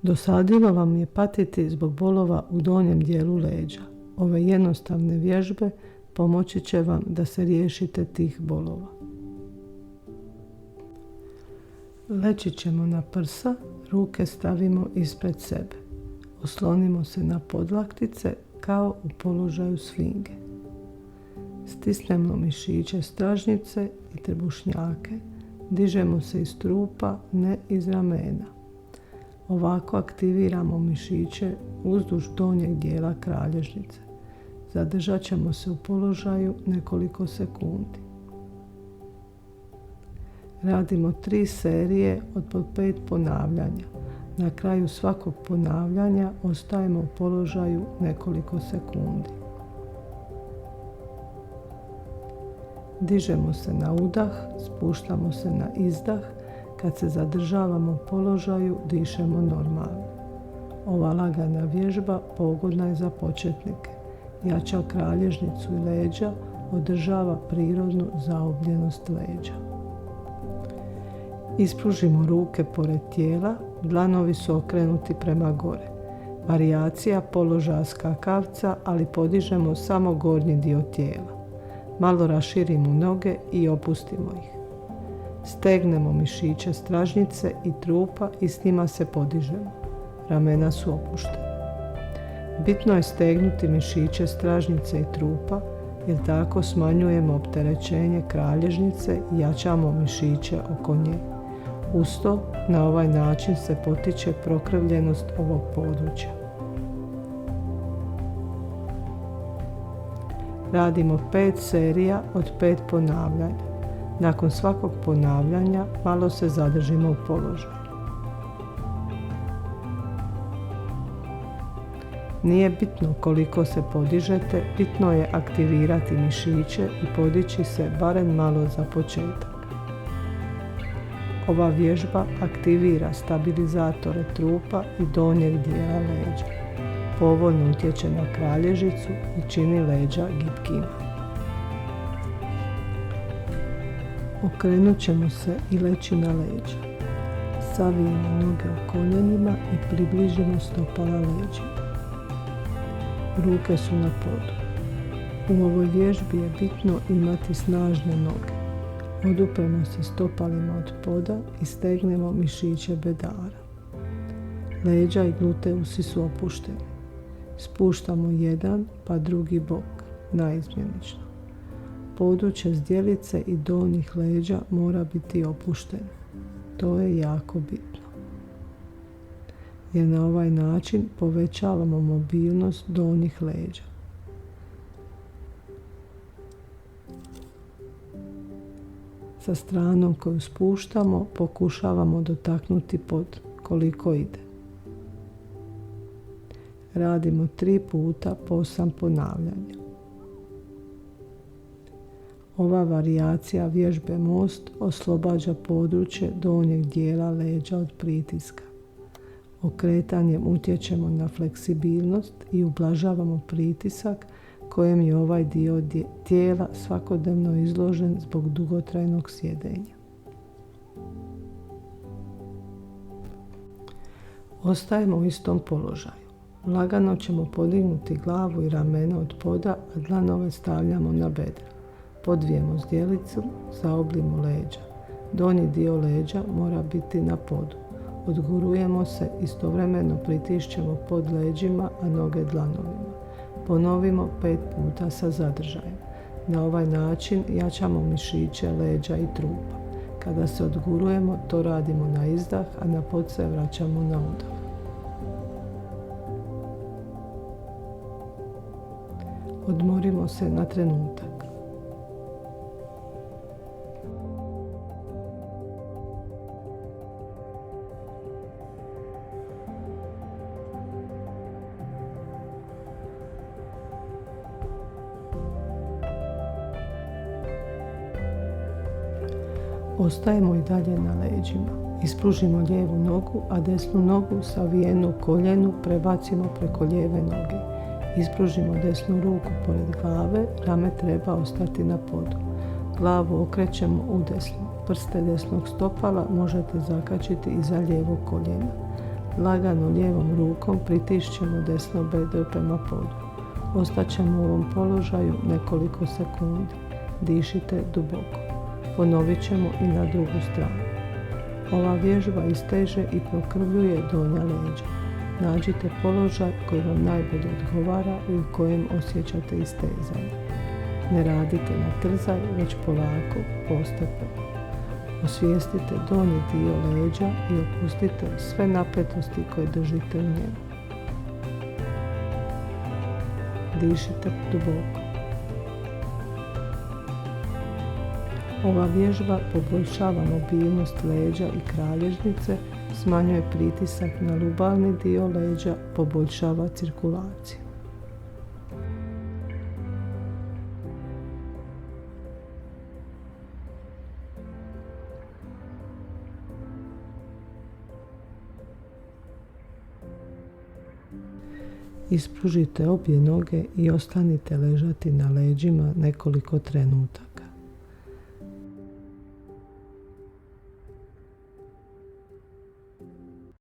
Dosadilo vam je patiti zbog bolova u donjem dijelu leđa. Ove jednostavne vježbe pomoći će vam da se riješite tih bolova. Leći ćemo na prsa, ruke stavimo ispred sebe. Oslonimo se na podlaktice kao u položaju sfinge. Stisnemo mišiće stražnjice i trbušnjake. Dižemo se iz trupa, ne iz ramena. Ovako aktiviramo mišiće uzduž donjeg dijela kralježnice. Zadržat ćemo se u položaju nekoliko sekundi. Radimo 3 serije od po 5 ponavljanja. Na kraju svakog ponavljanja ostajemo u položaju nekoliko sekundi. Dižemo se na udah, spuštamo se na izdah. Kad se zadržavamo u položaju, dišemo normalno. Ova lagana vježba pogodna je za početnike. Jača kralježnicu i leđa, održava prirodnu zaobljenost leđa. Ispružimo ruke pored tijela, dlanovi su okrenuti prema gore. Varijacija položaja skakavca, ali podižemo samo gornji dio tijela. Malo raširimo noge i opustimo ih. Stegnemo mišiće stražnjice i trupa i s njima se podižemo. Ramena su opuštena. Bitno je stegnuti mišiće stražnjice i trupa, jer tako smanjujemo opterećenje kralježnice i jačamo mišiće oko nje. Uz to, na ovaj način se potiče prokrvljenost ovog područja. Radimo 5 serija od 5 ponavljanja. Nakon svakog ponavljanja malo se zadržimo u položaju. Nije bitno koliko se podižete, bitno je aktivirati mišiće i podići se barem malo za početak. Ova vježba aktivira stabilizatore trupa i donjeg dijela leđa. Povoljno utječe na kralježicu i čini leđa gitkima. Okrenut ćemo se i leći na leđa. Savijemo noge u koljenima i približimo stopala leđima. Ruke su na podu. U ovoj vježbi je bitno imati snažne noge. Odupremo se stopalima od poda i stegnemo mišiće bedara. Leđa i gluteusi su opušteni. Spuštamo jedan pa drugi bok, naizmjenično. Područje zdjelice i donjih leđa mora biti opušteno. To je jako bitno. Jer na ovaj način povećavamo mobilnost donjih leđa. Sa stranom koju spuštamo pokušavamo dotaknuti pod koliko ide. Radimo 3 puta po 8 ponavljanja. Ova varijacija vježbe most oslobađa područje donjeg dijela leđa od pritiska. Okretanjem utječemo na fleksibilnost i ublažavamo pritisak kojem je ovaj dio tijela svakodnevno izložen zbog dugotrajnog sjedenja. Ostajemo u istom položaju. Lagano ćemo podignuti glavu i ramena od poda, a dlanove stavljamo na bedra. Podvijemo zdjelicu, zaoblimo leđa. Donji dio leđa mora biti na podu. Odgurujemo se, istovremeno pritišćemo pod leđima, a noge dlanovima. Ponovimo 5 puta sa zadržajem. Na ovaj način jačamo mišiće leđa i trupa. Kada se odgurujemo, to radimo na izdah, a na pod se vraćamo na udah. Odmorimo se na trenutak. Ostajemo i dalje na leđima. Ispružimo lijevu nogu, a desnu nogu savijenu u koljenu prebacimo preko lijeve noge. Ispružimo desnu ruku pored glave, rame treba ostati na podu. Glavu okrećemo udesno. Prste desnog stopala možete zakačiti iza lijevog koljena. Lagano lijevom rukom pritišćemo desno bedro prema podu. Ostaćemo u ovom položaju nekoliko sekundi. Dišite duboko. Ponovit ćemo i na drugu stranu. Ova vježba isteže i prokrvljuje donja leđa. Nađite položaj koji vam najbolje odgovara i u kojem osjećate istezanje. Ne radite na trzaj, već polako, postepeno. Osvijestite donji dio leđa i opustite sve napetosti koje držite u njemu. Dišite duboko. Ova vježba poboljšava mobilnost leđa i kralježnice, smanjuje pritisak na lubalni dio leđa, poboljšava cirkulaciju. Ispružite obje noge i ostanite ležati na leđima nekoliko trenutaka.